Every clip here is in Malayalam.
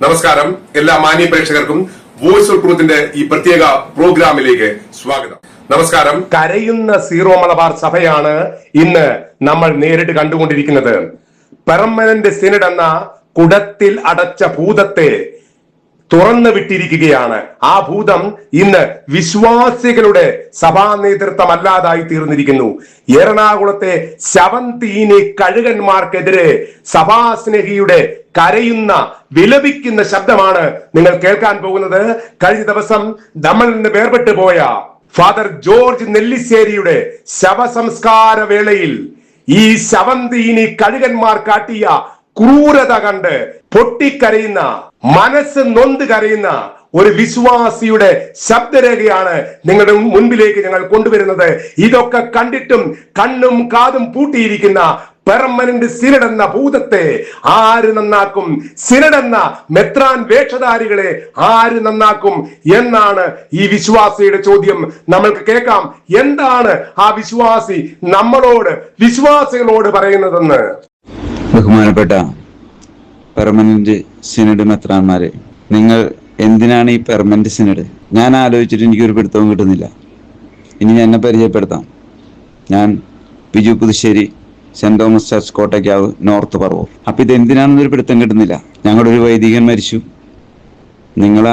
നമസ്കാരം. എല്ലാ മാന്യ പ്രേക്ഷകർക്കും വോയിസ് ഓഫ് ട്രൂത്തിന്റെ ഈ പ്രത്യേക പ്രോഗ്രാമിലേക്ക് സ്വാഗതം. നമസ്കാരം. കരയുന്ന സീറോ മലബാർ സഭയാണ് ഇന്ന് നമ്മൾ നേരിട്ട് കണ്ടുകൊണ്ടിരിക്കുന്നത്. പെർമനന്റ് സിനഡ് എന്ന കുടത്തിൽ അടച്ച ഭൂതത്തെ തുറന്നു വിട്ടിരിക്കുകയാണ്. ആ ഭൂതം ഇന്ന് വിശ്വാസികളുടെ സഭാ നേതൃത്വം അല്ലാതായി തീർന്നിരിക്കുന്നു. എറണാകുളത്തെ ശവന്തീനി കഴുകന്മാർക്കെതിരെ സഭാസ്നേഹിയുടെ കരയുന്ന വിലപിക്കുന്ന ശബ്ദമാണ് നിങ്ങൾ കേൾക്കാൻ പോകുന്നത്. കഴിഞ്ഞ ദിവസം നമ്മളിൽ നിന്ന് വേർപെട്ടു പോയ ഫാദർ ജോർജ് നെല്ലിശ്ശേരിയുടെ ശവസംസ്കാര വേളയിൽ ഈ ശവന്തീനി കഴുകന്മാർ കാട്ടിയ ക്രൂരത കണ്ട് പൊട്ടിക്കരയുന്ന, മനസ്സ് നൊന്ത് കരയുന്ന ഒരു വിശ്വാസിയുടെ ശബ്ദരേഖയാണ് നിങ്ങളുടെ മുൻപിലേക്ക് ഞങ്ങൾ കൊണ്ടുവരുന്നത്. ഇതൊക്കെ കണ്ടിട്ടും കണ്ണും കാതും പൂട്ടിയിരിക്കുന്ന പെർമനന്റ് സിനഡ് എന്ന ഭൂതത്തെ ആര് നന്നാക്കും? സിനഡ് എന്ന മെത്രാൻ വേഷധാരികളെ ആര് നന്നാക്കും എന്നാണ് ഈ വിശ്വാസിയുടെ ചോദ്യം. നമ്മൾക്ക് കേൾക്കാം, എന്താണ് ആ വിശ്വാസി വിശ്വാസികളോട് പറയുന്നതെന്ന്. ബഹുമാനപ്പെട്ട പെർമനന്റ് സിനഡ് മെത്രാന്മാരെ, നിങ്ങൾ എന്തിനാണ് ഈ പെർമനന്റ് സിനഡ്? ഞാൻ ആലോചിച്ചിട്ട് എനിക്കൊരു പിടുത്തവും കിട്ടുന്നില്ല. ഇനി ഞാൻ എന്നെ പരിചയപ്പെടുത്താം. ഞാൻ Biju Puthussery, saint Thomas church, Kottakkavu north Paravur. അപ്പം ഇത് എന്തിനാണെന്നൊരു പിടുത്തം കിട്ടുന്നില്ല. ഞങ്ങളുടെ ഒരു വൈദികൻ മരിച്ചു. നിങ്ങൾ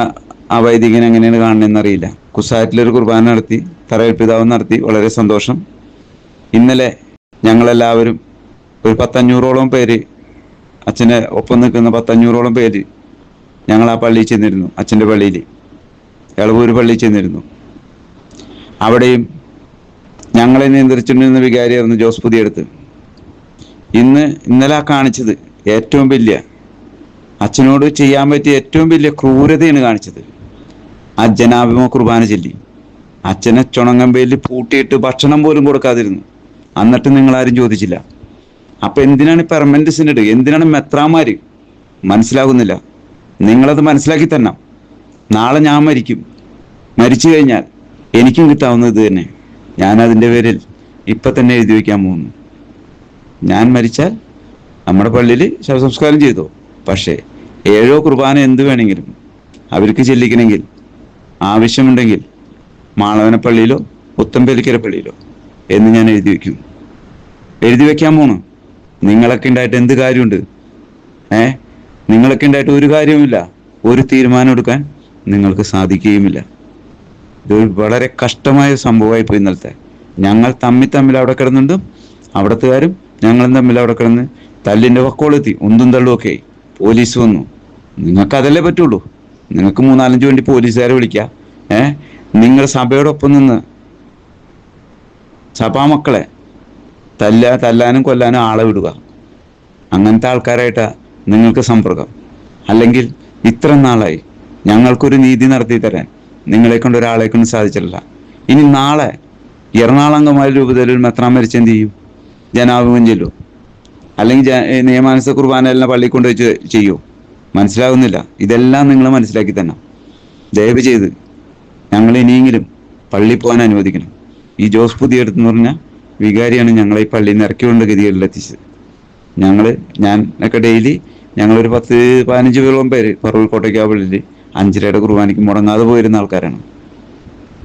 ആ വൈദികൻ എങ്ങനെയാണ് കാണണമെന്നറിയില്ല. കുസാറ്റിലൊരു കുർബാന നടത്തി, തറയിൽപിതാവ് നടത്തി, വളരെ സന്തോഷം. ഇന്നലെ ഞങ്ങളെല്ലാവരും ഒരു 500ഓളം പേര്, അച്ഛനെ ഒപ്പം നിൽക്കുന്ന 500ഓളം പേര് ഞങ്ങൾ ആ പള്ളിയിൽ ചെന്നിരുന്നു. അച്ഛൻ്റെ പള്ളിയിൽ, എളവൂർ പള്ളിയിൽ ചെന്നിരുന്നു. അവിടെയും ഞങ്ങളെ നിയന്ത്രിച്ചിരുന്ന വികാരിയായിരുന്നു ജോസ് പുതിയടുത്ത്. ഇന്നലെ കാണിച്ചത് ഏറ്റവും വലിയ, അച്ഛനോട് ചെയ്യാൻ പറ്റിയ ഏറ്റവും വലിയ ക്രൂരതയാണ് കാണിച്ചത്. ആ ജനാഭിമ കുർബാന ചൊല്ലി അച്ഛനെ ചുണങ്ങമ്പേലിൽ പൂട്ടിയിട്ട് ഭക്ഷണം പോലും കൊടുക്കാതിരുന്നു. എന്നിട്ട് നിങ്ങളാരും ചോദിച്ചില്ല. അപ്പൊ എന്തിനാണ് പെർമനന്റ് സിനഡ്? എന്തിനാണ് മെത്രാന്മാര്? മനസ്സിലാകുന്നില്ല. നിങ്ങളത് മനസ്സിലാക്കി തന്നെ. നാളെ ഞാൻ മരിച്ചു കഴിഞ്ഞാൽ എനിക്കും കിട്ടാവുന്നത് ഇത് തന്നെ. ഞാൻ അതിൻ്റെ പേരിൽ ഇപ്പൊ തന്നെ എഴുതി വയ്ക്കാൻ പോകുന്നു. ഞാൻ മരിച്ചാൽ നമ്മുടെ പള്ളിയിൽ ശവസംസ്കാരം ചെയ്തോ, പക്ഷേ 7 കുർബാന എന്ത് വേണമെങ്കിലും അവർക്ക് ചെല്ലിക്കണമെങ്കിൽ, ആവശ്യമുണ്ടെങ്കിൽ മാളവന പള്ളിയിലോ പുത്തമ്പേലിക്കര പള്ളിയിലോ എന്ന് ഞാൻ എഴുതി വെക്കാൻ പോണു. നിങ്ങളൊക്കെ ഉണ്ടായിട്ട് എന്ത് കാര്യമുണ്ട്? നിങ്ങളൊക്കെ ഉണ്ടായിട്ട് ഒരു കാര്യവുമില്ല. ഒരു തീരുമാനം എടുക്കാൻ നിങ്ങൾക്ക് സാധിക്കുകയുമില്ല. ഇതൊരു വളരെ കഷ്ടമായ സംഭവമായി പോയി ഇന്നലത്തെ. ഞങ്ങൾ തമ്മിൽ അവിടെ കിടന്നുണ്ട്. അവിടത്തുകാരും ഞങ്ങളും തമ്മിൽ അവിടെ കിടന്ന് തല്ലിൻ്റെ വക്കോളെത്തി, ഉന്തും തള്ളുമൊക്കെ. പോലീസ് വന്നു. നിങ്ങൾക്ക് അതല്ലേ പറ്റുള്ളൂ. നിങ്ങൾക്ക് 3-4 വണ്ടി പോലീസുകാരെ വിളിക്കുക. നിങ്ങൾ സഭയോടൊപ്പം നിന്ന് സഭാമക്കളെ തല്ലാനും കൊല്ലാനും ആളെ വിടുക. അങ്ങനത്തെ ആൾക്കാരായിട്ടാണ് നിങ്ങൾക്ക് സമ്പർക്കം. അല്ലെങ്കിൽ ഇത്ര നാളായി ഞങ്ങൾക്കൊരു നീതി നടത്തി തരാൻ നിങ്ങളെ കൊണ്ട് ഒരാളെ കൊണ്ട് സാധിച്ചിട്ടില്ല. ഇനി നാളെ എറണാകുളം അങ്കമാലി രൂപതയിൽ ഒരു മെത്രാൻ മരിച്ച് എന്ത് ചെയ്യും? ജനാഭിമുഖം ചെല്ലും, അല്ലെങ്കിൽ നിയമാനുസ കുർബാന എല്ലാം പള്ളിയിൽ കൊണ്ടുവച്ച് ചെയ്യൂ. മനസ്സിലാകുന്നില്ല. ഇതെല്ലാം നിങ്ങൾ മനസ്സിലാക്കി തന്നെ. ദയവ് ചെയ്ത് ഞങ്ങൾ ഇനിയെങ്കിലും പള്ളിയിൽ പോകാൻ അനുവദിക്കണം. ഈ ജോസ് പുതിയടുത്തെന്ന് പറഞ്ഞാൽ വികാരിയാണ് ഞങ്ങളെ ഈ പള്ളിയിൽ നിന്ന് ഇറക്കിക്കൊണ്ട് ഗതികളിലെത്തിച്ചത്. ഞാനൊക്കെ ഡെയിലി ഞങ്ങളൊരു 10-15 പേര് പറവൂർ കോട്ടയ്ക്കാവ് പള്ളിയിൽ 5:30 കുർബാനയ്ക്ക് മുടങ്ങാതെ പോയിരുന്ന ആൾക്കാരാണ്.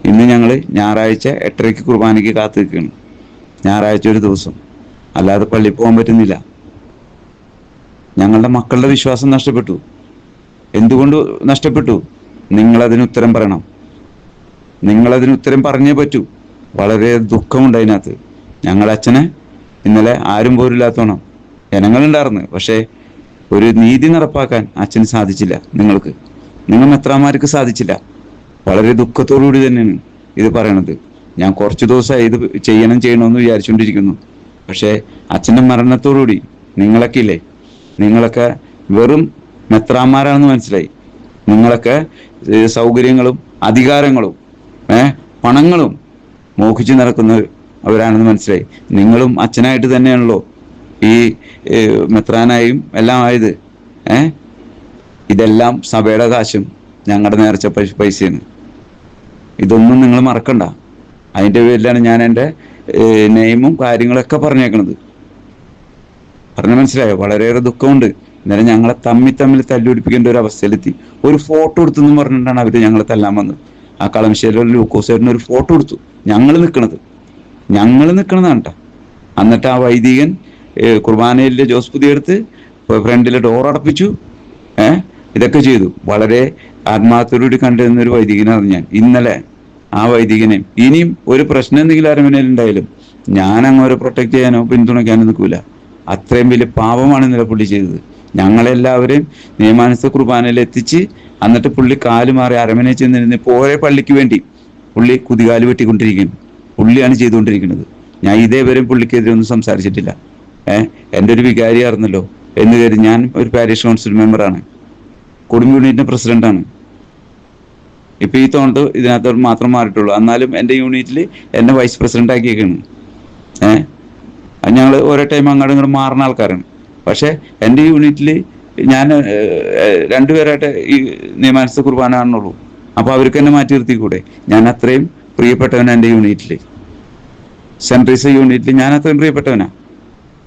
ഇന്ന് ഞങ്ങൾ ഞായറാഴ്ച 8:30 കുർബാനയ്ക്ക് കാത്തു നിൽക്കുകയാണ്. ഞായറാഴ്ച ഒരു ദിവസം, അല്ലാതെ പള്ളിയിൽ പോകാൻ പറ്റുന്നില്ല. ഞങ്ങളുടെ മക്കളുടെ വിശ്വാസം നഷ്ടപ്പെട്ടു. എന്തുകൊണ്ട് നഷ്ടപ്പെട്ടു? നിങ്ങളതിന് ഉത്തരം പറയണം. നിങ്ങളതിന് ഉത്തരം പറഞ്ഞേ പറ്റൂ. വളരെ ദുഃഖമുണ്ട് അതിനകത്ത്. ഞങ്ങളുടെ അച്ഛനെ ഇന്നലെ ആരും പോരില്ലാത്തോണം ജനങ്ങളുണ്ടായിരുന്നു. പക്ഷേ ഒരു നീതി നടപ്പാക്കാൻ അച്ഛന് സാധിച്ചില്ല. നിങ്ങൾ മെത്രാന്മാർക്ക് സാധിച്ചില്ല. വളരെ ദുഃഖത്തോടുകൂടി തന്നെയാണ് ഇത് പറയണത്. ഞാൻ കുറച്ച് ദിവസമായി ഇത് ചെയ്യണമെന്ന് വിചാരിച്ചുകൊണ്ടിരിക്കുന്നു. പക്ഷേ അച്ഛൻ്റെ മരണത്തോടുകൂടി നിങ്ങളൊക്കെ വെറും മെത്രാന്മാരാണെന്ന് മനസ്സിലായി. നിങ്ങളൊക്കെ സൗകര്യങ്ങളും അധികാരങ്ങളും പണങ്ങളും മോഹിച്ച് നടക്കുന്നവരാണെന്ന് മനസ്സിലായി. നിങ്ങളും അച്ഛനായിട്ട് തന്നെയാണല്ലോ ഈ മെത്രാനായും എല്ലാം ആയത്. ഇതെല്ലാം സഭയുടെ കാശും ഞങ്ങളുടെ നേർച്ച പൈസയാണ്. ഇതൊന്നും നിങ്ങൾ മറക്കണ്ട. അതിൻ്റെ പേരിലാണ് ഞാൻ എൻ്റെ നെയിമും കാര്യങ്ങളൊക്കെ പറഞ്ഞേക്കണത്. പറഞ്ഞ മനസ്സിലായോ? വളരെയേറെ ദുഃഖമുണ്ട്. അന്നേരം ഞങ്ങളെ തമ്മിൽ തല്ലുപിടിപ്പിക്കേണ്ട ഒരു അവസ്ഥയിലെത്തി. ഒരു ഫോട്ടോ എടുത്തെന്ന് പറഞ്ഞിട്ടാണ് അവര് ഞങ്ങളെ തല്ലാൻ വന്നത്. ആ കളമശ്ശേരി ലൂക്കോസേറിന് ഒരു ഫോട്ടോ എടുത്തു, ഞങ്ങൾ നിൽക്കണതാണ് കേട്ടോ. എന്നിട്ട് ആ വൈദികൻ കുർബാനയിലെ ജോസ് പുതിയ എടുത്ത് ഫ്രണ്ടിലെ ഡോർ അടപ്പിച്ചു. ഇതൊക്കെ ചെയ്തു. വളരെ ആത്മാർത്ഥത്തോടുകൂടി കണ്ടിരുന്ന ഒരു വൈദികനാണ് ഞാൻ. ഇന്നലെ ആ വൈദികനെ ഇനിയും ഒരു പ്രശ്നം എന്തെങ്കിലും അരമനയിലുണ്ടായാലും ഞാൻ അങ്ങോട്ട് പ്രൊട്ടക്ട് ചെയ്യാനോ പിന്തുണയ്ക്കാനോ നിൽക്കൂല. അത്രയും വലിയ പാപമാണ് ഇന്നലെ പുള്ളി ചെയ്തത്. ഞങ്ങളെല്ലാവരെയും നിയമാനുസൃത കുർബാനയിൽ എത്തിച്ച് എന്നിട്ട് പുള്ളി കാല് മാറി അരമനയിൽ ചെന്നിരുന്ന് പോയ പള്ളിക്ക് വേണ്ടി പുള്ളി കുതികാല് വെട്ടിക്കൊണ്ടിരിക്കുകയും പുള്ളിയാണ് ചെയ്തുകൊണ്ടിരിക്കുന്നത്. ഞാൻ ഇതേവരെയും പുള്ളിക്കെതിരെ ഒന്നും സംസാരിച്ചിട്ടില്ല. എൻ്റെ ഒരു വികാരി ആയിരുന്നല്ലോ എന്ന് കരുതി. ഞാൻ ഒരു പാരിഷ് കൗൺസിൽ മെമ്പറാണ്, കുടുംബ യൂണിറ്റിന്റെ പ്രസിഡന്റാണ്. ഇപ്പൊ ഈ തോണ്ട് ഇതിനകത്ത് മാത്രം മാറിയിട്ടുള്ളൂ. എന്നാലും എൻ്റെ യൂണിറ്റിൽ എന്നെ വൈസ് പ്രസിഡന്റ് ആക്കിയേക്കാണ്. ഞങ്ങൾ ഓരോ ടൈം അങ്ങോട്ടും ഇങ്ങോട്ട് മാറുന്ന ആൾക്കാരാണ്. പക്ഷെ എൻ്റെ യൂണിറ്റിൽ ഞാൻ രണ്ടുപേരായിട്ട് ഈ നിയമാനുസൃത കുർബാന കാണുന്നുള്ളൂ. അപ്പൊ അവർക്ക് എന്നെ മാറ്റി നിർത്തിക്കൂടെ? ഞാൻ അത്രയും പ്രിയപ്പെട്ടവനാണ് എൻ്റെ യൂണിറ്റിൽ. സെൻട്രീസ് യൂണിറ്റിൽ ഞാൻ അത്രയും പ്രിയപ്പെട്ടവനാ.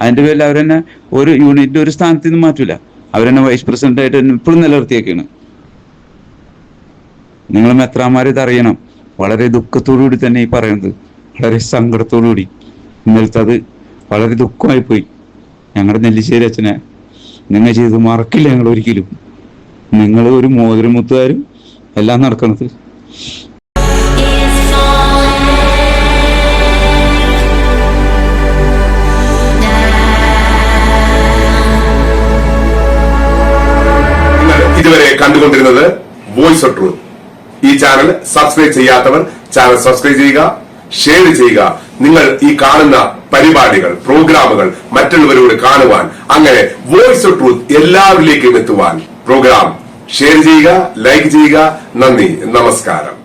അതിന്റെ പേരിൽ അവരെന്നെ ഒരു യൂണിറ്റിന്റെ ഒരു സ്ഥാനത്ത് നിന്ന് മാറ്റൂല. അവരെന്നെ വൈസ് പ്രസിഡന്റ് ആയിട്ട് ഇപ്പോഴും നിലനിർത്തിയൊക്കെയാണ്. നിങ്ങൾ മെത്രാന്മാർ ഇതറിയണം. വളരെ ദുഃഖത്തോടുകൂടി തന്നെ ഈ പറയുന്നത്, വളരെ സങ്കടത്തോടുകൂടി. ഇന്നലത്തെ അത് വളരെ ദുഃഖമായി പോയി. ഞങ്ങളുടെ നെല്ലിശ്ശേരി അച്ഛനെ നിങ്ങൾ ചെയ്ത് മറക്കില്ല ഞങ്ങൾ ഒരിക്കലും. നിങ്ങൾ ഒരു മോതിരമുത്തുകാരും എല്ലാം നടക്കണത്. ഇതുവരെ കണ്ടുകൊണ്ടിരുന്നത് വോയിസ് ഓഫ് ട്രൂത്ത്. ഈ ചാനൽ സബ്സ്ക്രൈബ് ചെയ്യാത്തവർ ചാനൽ സബ്സ്ക്രൈബ് ചെയ്യുക, ഷെയർ ചെയ്യുക. നിങ്ങൾ ഈ കാണുന്ന പരിപാടികൾ, പ്രോഗ്രാമുകൾ മറ്റുള്ളവരോട് കാണുവാൻ, അങ്ങനെ വോയിസ് ഓഫ് ട്രൂത്ത് എല്ലാവരിലേക്കും എത്തുവാൻ പ്രോഗ്രാം ഷെയർ ചെയ്യുക, ലൈക്ക് ചെയ്യുക. നന്ദി, നമസ്കാരം.